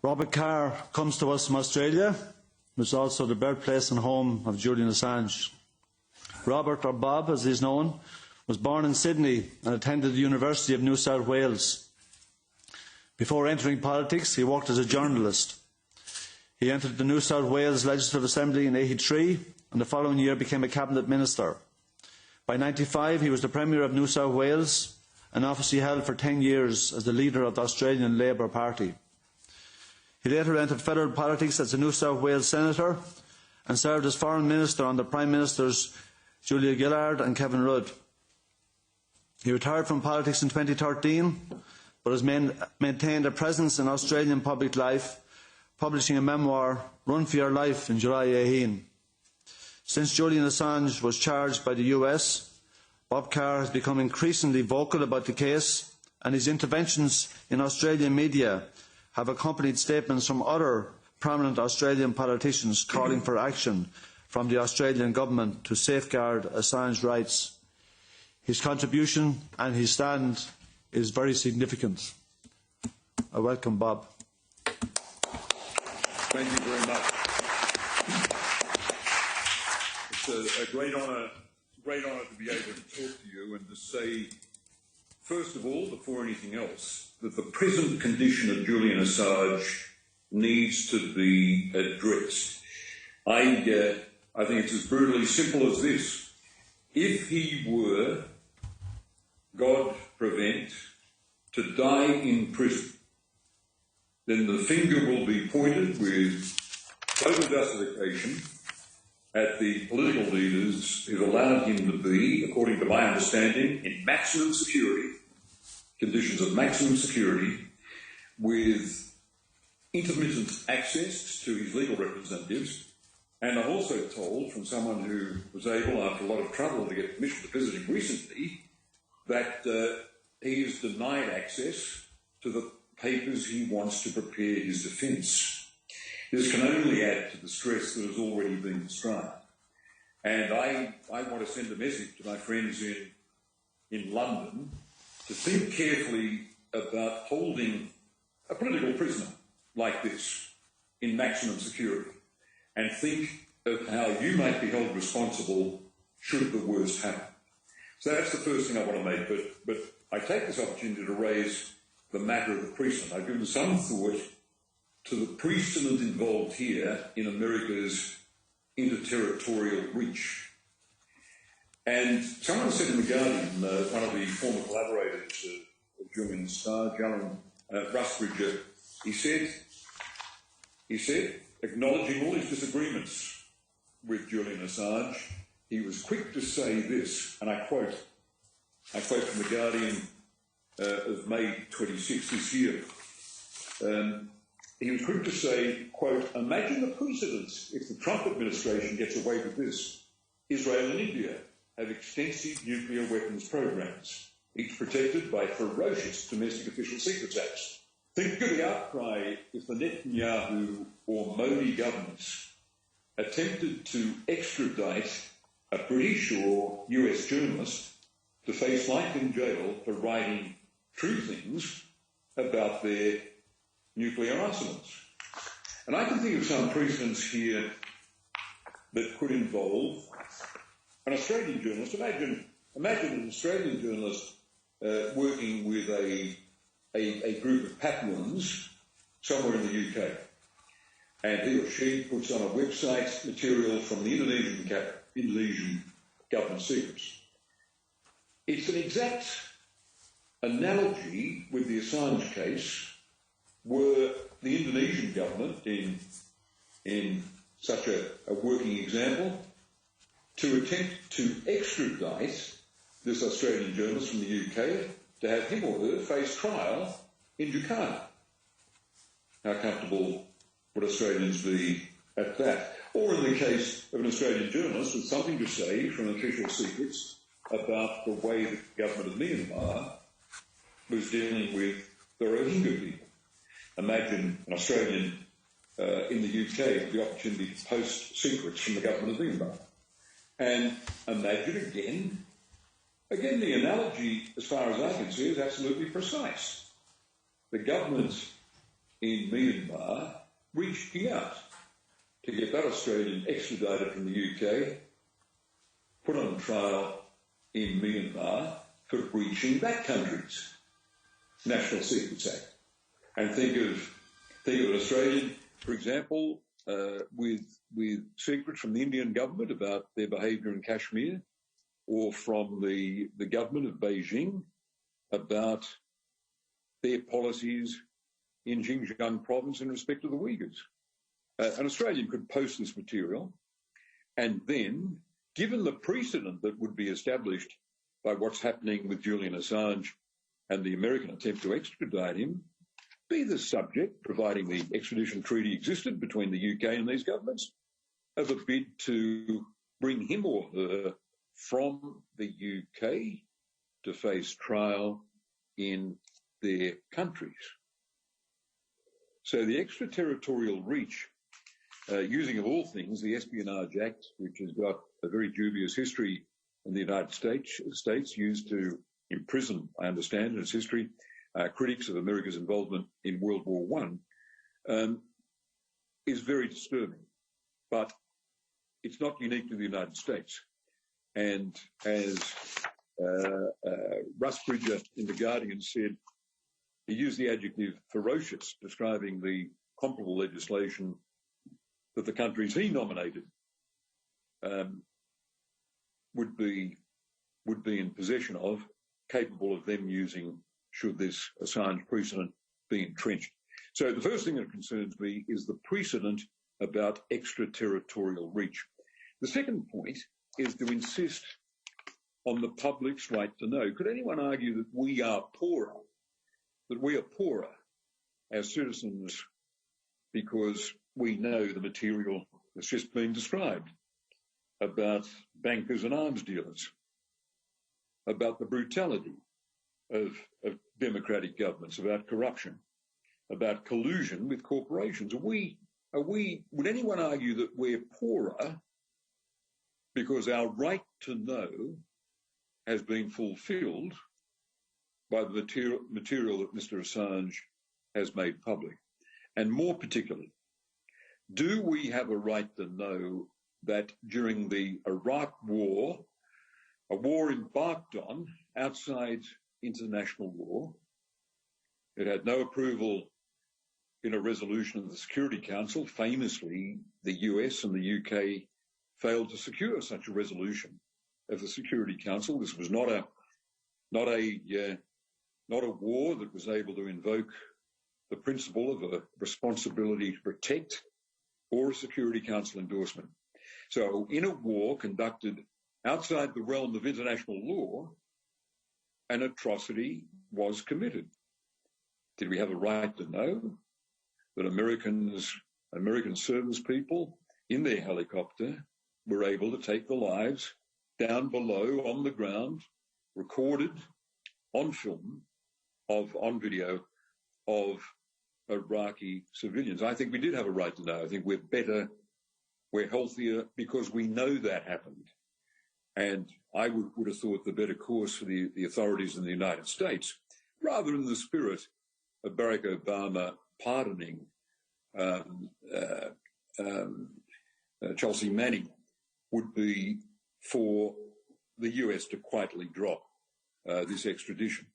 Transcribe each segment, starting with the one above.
Robert Carr comes to us from Australia, which is also the birthplace and home of Julian Assange. Robert, or Bob as he is known, was born in Sydney and attended the University of New South Wales. Before entering politics, he worked as a journalist. He entered the New South Wales Legislative Assembly in 1983 and the following year became a cabinet minister. By 1995, he was the Premier of New South Wales, an office he held for 10 years as the leader of the Australian Labor Party. He later entered federal politics as a New South Wales Senator and served as Foreign Minister under Prime Ministers Julia Gillard and Kevin Rudd. He retired from politics in 2013, but has maintained a presence in Australian public life, publishing a memoir, Run for Your Life, in July 2018. Since Julian Assange was charged by the US, Bob Carr has become increasingly vocal about the case, and his interventions in Australian media have accompanied statements from other prominent Australian politicians calling for action from the Australian government to safeguard Assange's rights. His contribution and his stand is very significant. I welcome Bob. Thank you very much. It's a great honour to be able to talk to you and to say, first of all, before anything else, that the present condition of Julian Assange needs to be addressed. I think it's as brutally simple as this. If he were, God prevent, to die in prison, then the finger will be pointed with total justification at the political leaders who've allowed him to be, according to my understanding, in maximum security, conditions of maximum security, with intermittent access to his legal representatives. And I'm also told from someone who was able, after a lot of trouble, to get permission to visit him recently, that he is denied access to the papers he wants to prepare his defence. This can only add to the stress that has already been described. And I want to send a message to my friends in London to think carefully about holding a political prisoner like this in maximum security, and think of how you might be held responsible should the worst happen. So that's the first thing I want to make, but I take this opportunity to raise the matter of the precedent. I've given some thought to the precedent involved here in America's interterritorial reach. And someone said in The Guardian, one of the former collaborators of Julian Assange, Alan Rusbridger, he said, acknowledging all his disagreements with Julian Assange, he was quick to say this, and I quote from The Guardian of May 26 this year. He was quick to say, quote, imagine the precedents if the Trump administration gets away with this. Israel and India have extensive nuclear weapons programs, each protected by ferocious domestic official secrets acts. Think of the outcry if the Netanyahu or Modi governments attempted to extradite a British or US journalist to face life in jail for writing true things about their nuclear arsenals. And I can think of some precedents here that could involve an Australian journalist. Imagine an Australian journalist working with a group of Papuans somewhere in the UK, and he or she puts on a website material from the Indonesian government secrets. It's an exact analogy with the Assange case, were the Indonesian government, in such a working example, to attempt to extradite this Australian journalist from the UK to have him or her face trial in Jakarta. How comfortable would Australians be at that? Or in the case of an Australian journalist with something to say from official secrets about the way the government of Myanmar was dealing with the Rohingya people. Imagine an Australian in the UK with the opportunity to post secrets from the government of Myanmar. And imagine again the analogy, as far as I can see, is absolutely precise. The government in Myanmar reaching out to get that Australian extradited from the UK, put on trial in Myanmar for breaching that country's National Secrets Act. And think of an Australian, for example, with secrets from the Indian government about their behaviour in Kashmir, or from the government of Beijing about their policies in Xinjiang province in respect of the Uyghurs. An Australian could post this material, and then, given the precedent that would be established by what's happening with Julian Assange and the American attempt to extradite him, be the subject, providing the extradition treaty existed between the UK and these governments, of a bid to bring him or her from the UK to face trial in their countries. So the extraterritorial reach, using of all things the Espionage Act, which has got a very dubious history in the United States, used to imprison, I understand in its history, critics of America's involvement in World War I, is very disturbing. But it's not unique to the United States. And as Russ Bridger in The Guardian said, he used the adjective ferocious, describing the comparable legislation that the countries he nominated would be in possession of, capable of them using should this Assange precedent be entrenched. So the first thing that concerns me is the precedent about extraterritorial reach. The second point is to insist on the public's right to know. Could anyone argue that we are poorer as citizens because we know the material that's just been described about bankers and arms dealers, about the brutality of democratic governments, about corruption, about collusion with corporations? Would anyone argue that we're poorer because our right to know has been fulfilled by the material that Mr. Assange has made public? And more particularly, do we have a right to know that during the Iraq War, a war embarked on outside international law, it had no approval in a resolution of the Security Council? Famously, the US and the UK failed to secure such a resolution of the Security Council. This was not a war that was able to invoke the principle of a responsibility to protect or a Security Council endorsement. So in a war conducted outside the realm of international law, an atrocity was committed. Did we have a right to know that American service people in their helicopter were able to take the lives down below on the ground, recorded on film, on video, of Iraqi civilians? I think we did have a right to know. I think we're better, we're healthier because we know that happened. And I would have thought the better course for the authorities in the United States, rather in the spirit of Barack Obama pardoning Chelsea Manning, would be for the US to quietly drop this extradition.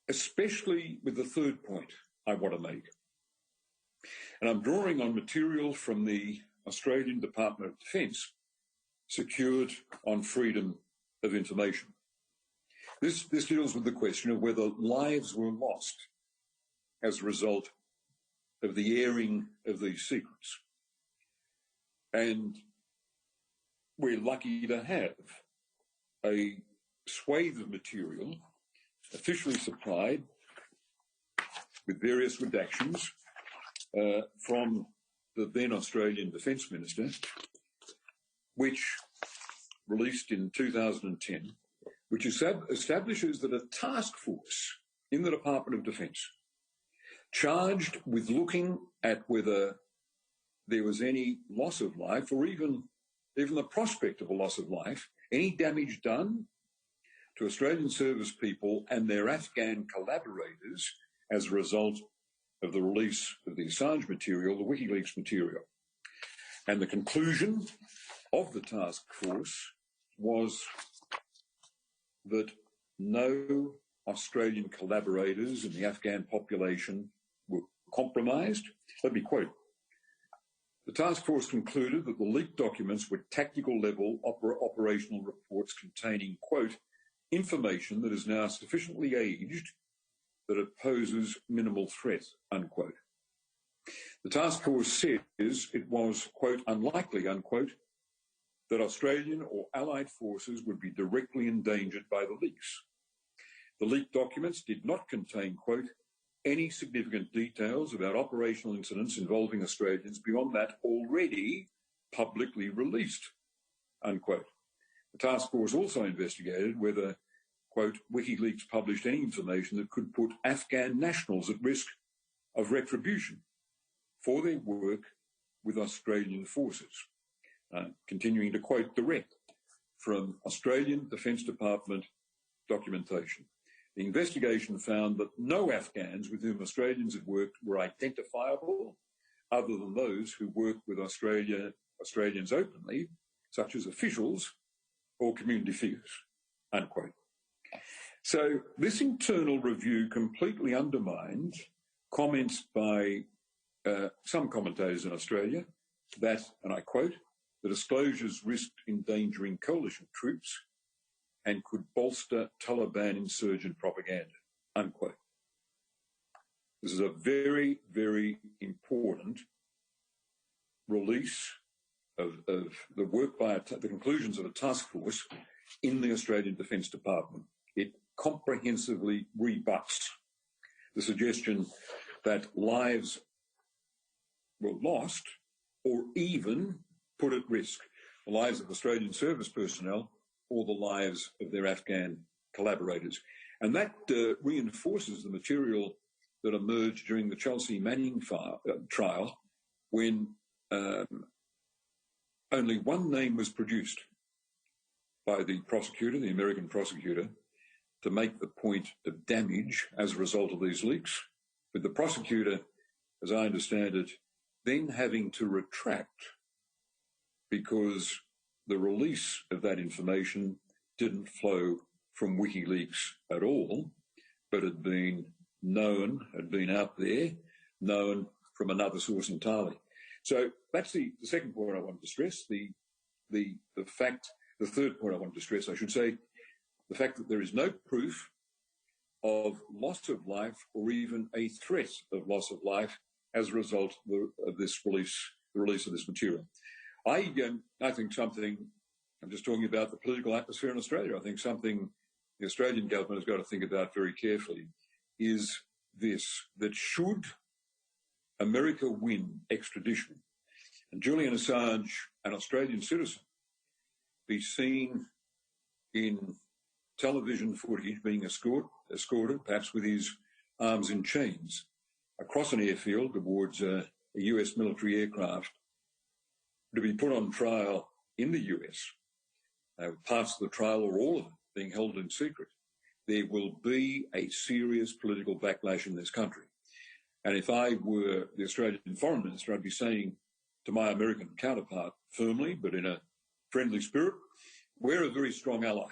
Especially with the third point I want to make. And I'm drawing on material from the Australian Department of Defence, secured on freedom of information. This deals with the question of whether lives were lost as a result of the airing of these secrets. And we're lucky to have a swathe of material officially supplied with various redactions from the then Australian Defence Minister, which released in 2010, which establishes that a task force in the Department of Defence charged with looking at whether there was any loss of life, or even the prospect of a loss of life, any damage done to Australian service people and their Afghan collaborators as a result of the release of the Assange material, the WikiLeaks material. And the conclusion of the task force was that no Australian collaborators in the Afghan population were compromised. Let me quote. The task force concluded that the leaked documents were tactical level operational reports containing, quote, information that is now sufficiently aged that it poses minimal threat, unquote. The task force says it was, quote, unlikely, unquote, that Australian or allied forces would be directly endangered by the leaks. The leaked documents did not contain, quote, any significant details about operational incidents involving Australians beyond that already publicly released, unquote. The task force also investigated whether, quote, WikiLeaks published any information that could put Afghan nationals at risk of retribution for their work with Australian forces. Continuing to quote direct from Australian Defence Department documentation. The investigation found that no Afghans with whom Australians had worked were identifiable other than those who worked with Australians openly, such as officials or community figures, unquote. So this internal review completely undermined comments by some commentators in Australia that, and I quote, the disclosures risked endangering coalition troops and could bolster Taliban insurgent propaganda, unquote. This is a very, very important release of the work by the conclusions of a task force in the Australian Defence Department. It comprehensively rebuts the suggestion that lives were lost or even put at risk, the lives of Australian service personnel or the lives of their Afghan collaborators. And that reinforces the material that emerged during the Chelsea Manning trial when only one name was produced by the prosecutor, the American prosecutor, to make the point of damage as a result of these leaks, with the prosecutor, as I understand it, then having to retract because the release of that information didn't flow from WikiLeaks at all, but had been known, had been out there, known from another source entirely. So that's the second point I wanted to stress. The third point I wanted to stress, I should say, the fact that there is no proof of loss of life or even a threat of loss of life as a result of this release, the release of this material. I think something, I'm just talking about the political atmosphere in Australia, I think something the Australian government has got to think about very carefully is this, that should America win extradition and Julian Assange, an Australian citizen, be seen in television footage being escorted, perhaps with his arms in chains, across an airfield towards a US military aircraft, to be put on trial in the US, parts of the trial or all of it being held in secret, there will be a serious political backlash in this country. And if I were the Australian Foreign Minister, I'd be saying to my American counterpart firmly, but in a friendly spirit, we're a very strong ally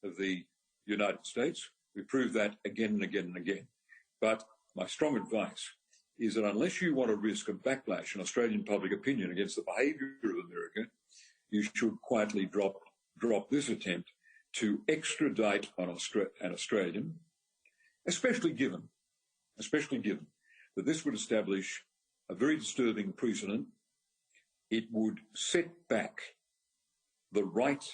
of the United States. We prove that again and again and again. But my strong advice is that unless you want to risk a backlash in Australian public opinion against the behaviour of America, you should quietly drop this attempt to extradite an Australian, especially given that this would establish a very disturbing precedent. It would set back the right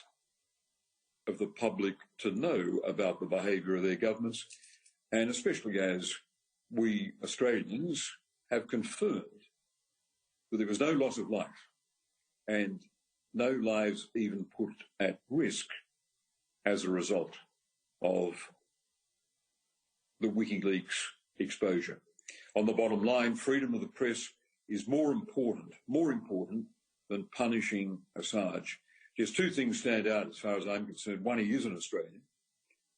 of the public to know about the behaviour of their governments, and especially as we Australians have confirmed that there was no loss of life and no lives even put at risk as a result of the WikiLeaks exposure. On the bottom line, freedom of the press is more important than punishing Assange. Just two things stand out as far as I'm concerned. One, he is an Australian,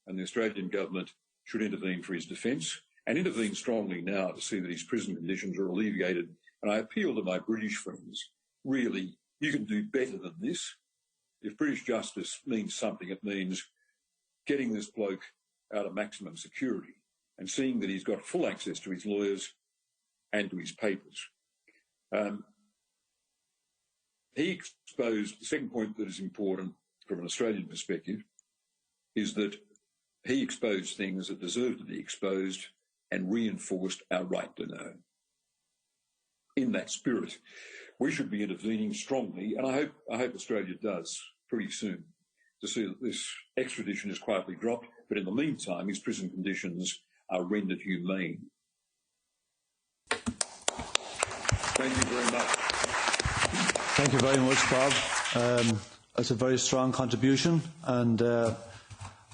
and the Australian government should intervene for his defence. and intervene strongly now to see that his prison conditions are alleviated. And I appeal to my British friends, really, you can do better than this. If British justice means something, it means getting this bloke out of maximum security and seeing that he's got full access to his lawyers and to his papers. He exposed, the second point that is important from an Australian perspective is that he exposed things that deserve to be exposed and reinforced our right to know. In that spirit, we should be intervening strongly, and I hope Australia does pretty soon, to see that this extradition is quietly dropped, but in the meantime, his prison conditions are rendered humane. Thank you very much. Thank you very much, Bob. That's a very strong contribution, and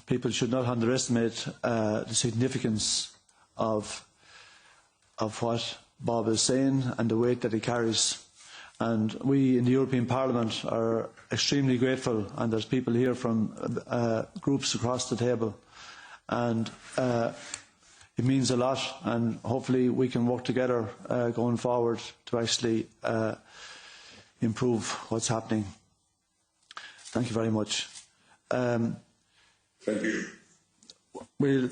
people should not underestimate the significance of what Bob is saying and the weight that he carries. And we in the European Parliament are extremely grateful, and there's people here from groups across the table, and it means a lot, and hopefully we can work together going forward to actually improve what's happening. Thank you very much. Thank you. We'll